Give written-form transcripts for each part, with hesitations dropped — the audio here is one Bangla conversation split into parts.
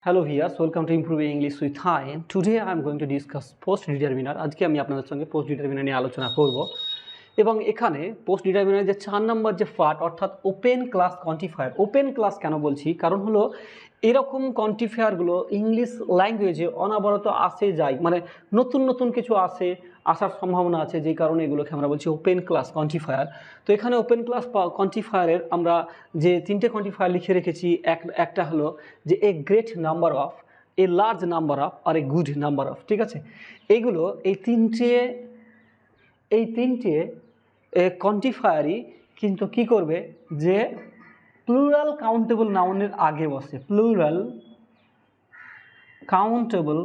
Hello viewers, welcome to Improving English with Time. Today I am going to discuss post determiner. আজকে আমি আপনাদের সঙ্গে পোস্ট ডিটারমিনার নিয়ে আলোচনা করব এবং এখানে পোস্ট ডিটারমিনার যে 4 নম্বর যে পার্ট অর্থাৎ open class quantifier. Open class কেন বলছি, কারণ হলো এরকম কোয়ান্টিফায়ারগুলো ইংলিশ ল্যাঙ্গুয়েজে অনবরত আসে যায়, মানে নতুন নতুন কিছু আসার সম্ভাবনা আছে, যেই কারণে এগুলোকে আমরা বলছি ওপেন ক্লাস কোয়ান্টিফায়ার। তো এখানে ওপেন ক্লাস কোয়ান্টিফায়ারের আমরা যে 3টে কোয়ান্টিফায়ার লিখে রেখেছি, একটা হলো যে a great number of, a large number of আর এ গুড নাম্বার অফ। ঠিক আছে, এইগুলো এই তিনটে কোয়ান্টিফায়ারই কিন্তু কি করবে, যে প্লুরাল কাউন্টেবল নাউনের আগে বসে। প্লুরাল কাউন্টেবল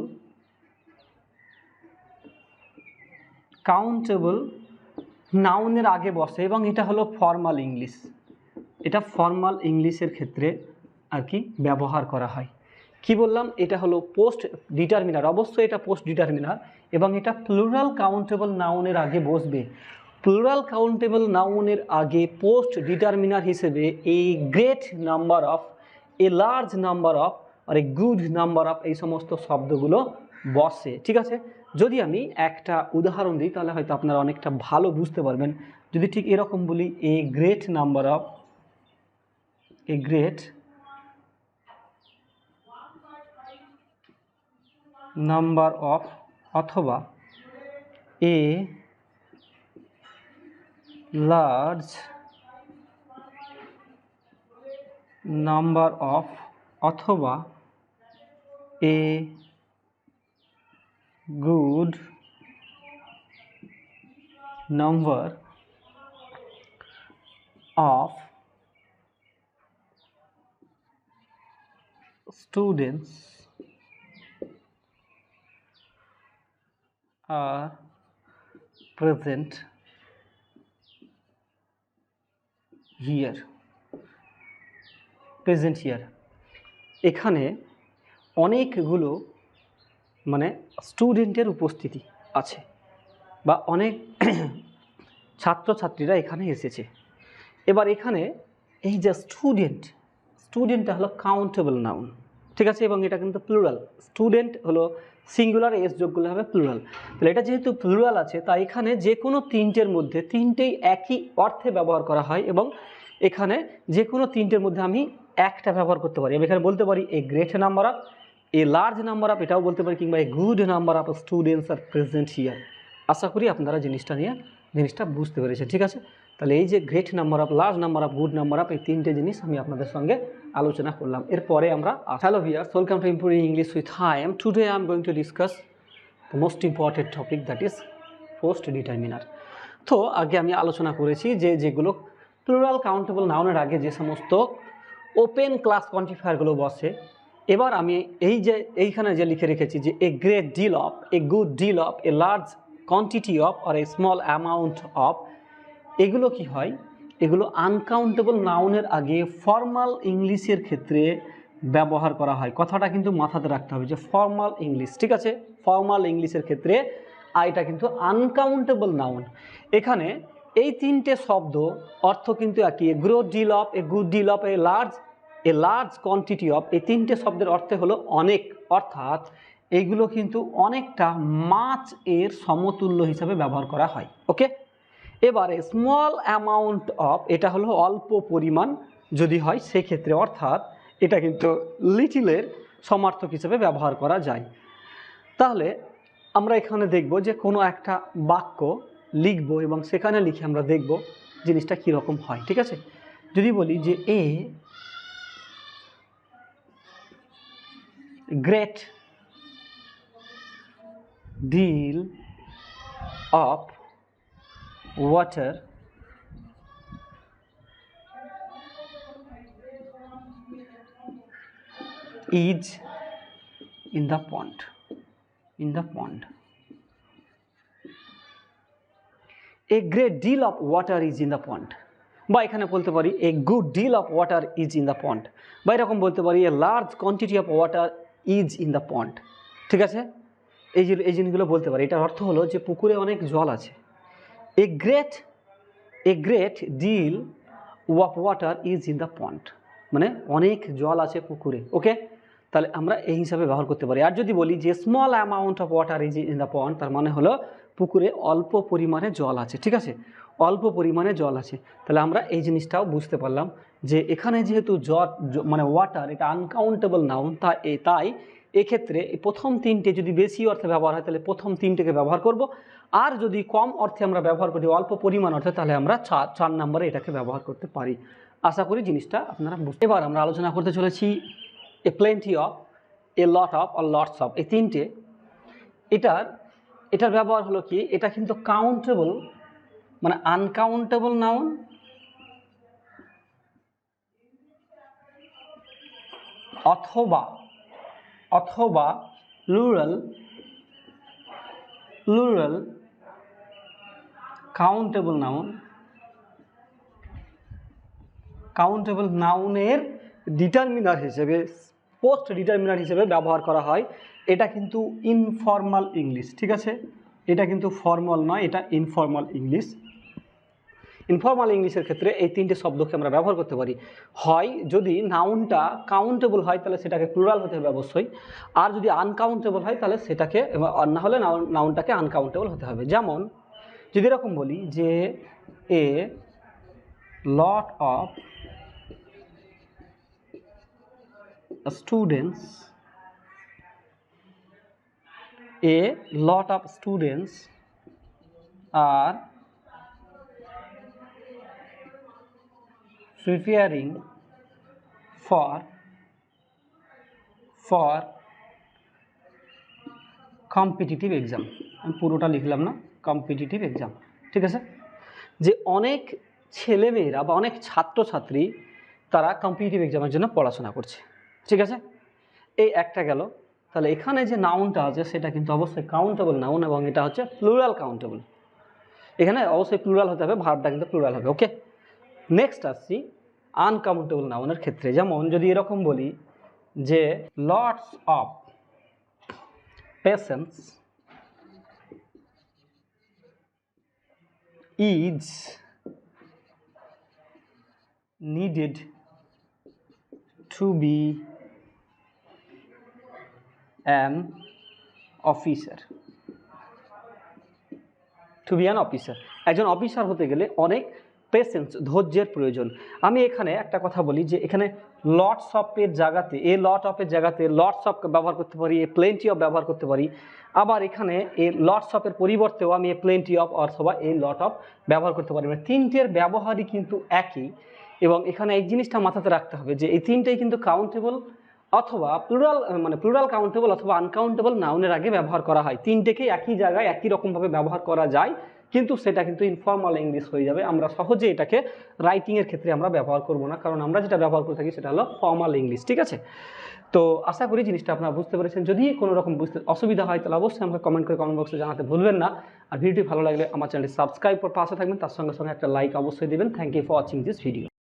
নাউনের আগে বসে এবং এটা হলো ফর্মাল ইংলিশ। এটা ফর্মাল ইংলিশের ক্ষেত্রে আর কি ব্যবহার করা হয়। কি বললাম, এটা হলো পোস্ট ডিটারমিনার, অবশ্যই এটা পোস্ট ডিটারমিনার এবং এটা প্লুরাল কাউন্টেবল নাউনের আগে বসবে। প্লুরাল কাউন্টেবল নাউনের আগে পোস্ট ডিটারমিনার হিসেবে a great number of, a large number of আর এ গুড নাম্বার অফ এই সমস্ত শব্দগুলো বসে। ঠিক আছে, যদি আমি একটা উদাহরণ দিই তাহলে হয়তো আপনারা অনেকটা ভালো বুঝতে পারবেন। যদি ঠিক এরকম বলি, এ great number of, A great number of, অথবা এ লার্জ নাম্বার অফ, অথবা এ good number of students are present here. এখানে অনেকগুলো মানে স্টুডেন্টের উপস্থিতি আছে বা অনেক ছাত্রছাত্রীরা এখানে এসেছে। এবার এখানে এই যে স্টুডেন্টটা হলো কাউন্টেবল নাউন। ঠিক আছে, এবং এটা কিন্তু প্লুরাল। স্টুডেন্ট হলো সিঙ্গুলার, এস যোগগুলো হবে প্লুরাল। তাহলে এটা যেহেতু প্লুরাল আছে, তাই এখানে যে কোনো তিনটের মধ্যে তিনটেই একই অর্থে ব্যবহার করা হয় এবং এখানে যে কোনো তিনটের মধ্যে আমি একটা ব্যবহার করতে পারি। আমি এখানে বলতে পারি a great number of, a large number of, এটাও বলতে পারি, কিংবা a good number of students are present here. আশা করি আপনারা জিনিসটা বুঝতে পেরেছেন। ঠিক আছে, তাহলে এই যে great number of, large number of, good number of, এই তিনটে জিনিস আমি আপনাদের সঙ্গে আলোচনা করলাম। এরপরে আমরা hello viewers, welcome to improving English with হাইম। Today I am going to discuss the most important topic, that is post determiner. তো আগে আমি আলোচনা করেছি যে যেগুলো প্লুরাল কাউন্টেবল নাউনের আগে যে সমস্ত ওপেন ক্লাস কোয়ান্টিফায়ারগুলো বসে। এবার আমি এইখানে যে লিখে রেখেছি যে a great deal of, a good deal of, a large quantity of আর এ স্মল অ্যামাউন্ট অফ, এগুলো কি হয়, এগুলো আনকাউন্টেবল নাউনের আগে ফর্মাল ইংলিশের ক্ষেত্রে ব্যবহার করা হয়। কথাটা কিন্তু মাথাতে রাখতে হবে যে ফর্মাল ইংলিশ। ঠিক আছে, ফর্মাল ইংলিশের ক্ষেত্রে এটা কিন্তু আনকাউন্টেবল নাউন। এখানে এই তিনটে শব্দ অর্থ কিন্তু একই। A great deal of, a good deal of, a large quantity of, এই তিনটে শব্দের অর্থে হলো অনেক, অর্থাৎ এইগুলো কিন্তু অনেকটা মাছ এর সমতুল্য হিসাবে ব্যবহার করা হয়। ওকে, এবারে স্মল অ্যামাউন্ট অফ, এটা হলো অল্প পরিমাণ যদি হয় সেক্ষেত্রে, অর্থাৎ এটা কিন্তু লিটিলের সমার্থক হিসেবে ব্যবহার করা যায়। তাহলে আমরা এখানে দেখব যে কোনো একটা বাক্য লিখব এবং সেখানে লিখে আমরা দেখব জিনিসটা কীরকম হয়। ঠিক আছে, যদি বলি যে a great deal of water is in the pond. A great deal of water is in the pond. বা এখানে বলতে পারি a good deal of water is in the pond, বা এরকম বলতে পারি a large quantity of water is in the pond. ঠিক আছে, এই জিনিসগুলো বলতে পারি। এটার অর্থ হলো যে পুকুরে অনেক জল আছে। A great deal of water is in the pond, মানে অনেক জল আছে পুকুরে। ওকে, তাহলে আমরা এই হিসাবে ব্যবহার করতে পারি। আর যদি বলি যে small amount of water is in the pond, তার মানে হলো পুকুরে অল্প পরিমাণে জল আছে, ঠিক আছে, অল্প পরিমাণে জল আছে। তাহলে আমরা এই জিনিসটাও বুঝতে পারলাম যে এখানে যেহেতু মানে ওয়াটার এটা আনকাউন্টেবল নাউন, তাই এক্ষেত্রে প্রথম তিনটে যদি বেশি অর্থে ব্যবহার হয় তাহলে প্রথম তিনটেকে ব্যবহার করব, আর যদি কম অর্থে আমরা ব্যবহার করি অল্প পরিমাণ অর্থে তাহলে আমরা 4 নম্বরে এটাকে ব্যবহার করতে পারি। আশা করি জিনিসটা আপনারা বুঝতে। এবার আমরা আলোচনা করতে চলেছি a plenty of, a lot of আর লটস অফ, এই তিনটে। এটার ব্যবহার হলো কি, এটা কিন্তু কাউন্টেবল মানে আনকাউন্টেবল নাউন অথবা প্লুরাল কাউন্টেবল নাউনের ডিটারমিনার হিসেবে, পোস্ট ডিটারমিনার হিসেবে ব্যবহার করা হয়। এটা কিন্তু ইনফর্মাল ইংলিশ, ঠিক আছে, এটা কিন্তু ফর্মাল নয়, এটা ইনফর্মাল ইংলিশ। ইনফর্মাল ইংলিশের ক্ষেত্রে এই তিনটে শব্দকে আমরা ব্যবহার করতে পারি। হয় যদি নাউনটা কাউন্টেবল হয় তাহলে সেটাকে প্লুরাল হতে হবে অবশ্যই, আর যদি আনকাউন্টেবল হয় তাহলে সেটাকে, না হলে নাউনটাকে আনকাউন্টেবল হতে হবে। যেমন যদি এরকম বলি যে a lot of students are preparing for competitive exam. আমি পুরোটা লিখলাম না, কম্পিটিটিভ এক্সাম, ঠিক আছে। যে অনেক ছেলেমেয়েরা বা অনেক ছাত্রছাত্রী তারা কম্পিটিটিভ এক্সামের জন্য পড়াশোনা করছে, ঠিক আছে। এই একটা গেল। তাহলে এখানে যে নাউনটা আছে সেটা কিন্তু অবশ্যই কাউন্টেবল নাউন এবং এটা হচ্ছে প্লুরাল কাউন্টেবল। এখানে অবশ্যই প্লুরাল হতে হবে, ভার্বটা কিন্তু প্লুরাল হবে, ওকে। নেক্সট আসছি আনকাউন্টেবল নাউনের ক্ষেত্রে। যেমন যদি এরকম বলি যে lots of patience is needed to be an officer, একজন অফিসার হতে গেলে অনেক পেশেন্স, ধৈর্যের প্রয়োজন। আমি এখানে একটা কথা বলি যে এখানে লটস অফের জায়গাতে, লটস অফ ব্যবহার করতে পারি, এ প্লেন্টি অফ ব্যবহার করতে পারি। আবার এখানে এই লটস অফের পরিবর্তেও আমি এ প্লেন্টি অফ অথবা এই লট অফ ব্যবহার করতে পারি। মানে তিনটের ব্যবহারই কিন্তু একই, এবং এখানে এই জিনিসটা মাথাতে রাখতে হবে যে এই তিনটেই কিন্তু কাউন্টেবল অথবা প্লুরাল কাউন্টেবল অথবা আনকাউন্টেবল নাউনের আগে ব্যবহার করা হয়। তিনটেকেই একই জায়গায় একই রকমভাবে ব্যবহার করা যায়, কিন্তু সেটা কিন্তু ইনফর্মাল ইংলিশ হয়ে যাবে। আমরা সহজে এটাকে রাইটিংয়ের ক্ষেত্রে আমরা ব্যবহার করব না, কারণ আমরা যেটা ব্যবহার করে থাকি সেটা হলো ফর্মাল ইংলিশ, ঠিক আছে। তো আশা করি জিনিসটা আপনারা বুঝতে পেরেছেন। যদি কোনো রকম বুঝতে অসুবিধা হয় তাহলে অবশ্যই আমাকে কমেন্ট করে কমেন্ট বক্সে জানাতে ভুলবেন না। আর ভিডিওটি ভালো লাগলে আমার চ্যানেলটি সাবস্ক্রাইব করে পাশে থাকবেন, তার সঙ্গে সঙ্গে একটা লাইক অবশ্যই দেবেন। Thank you for watching this video.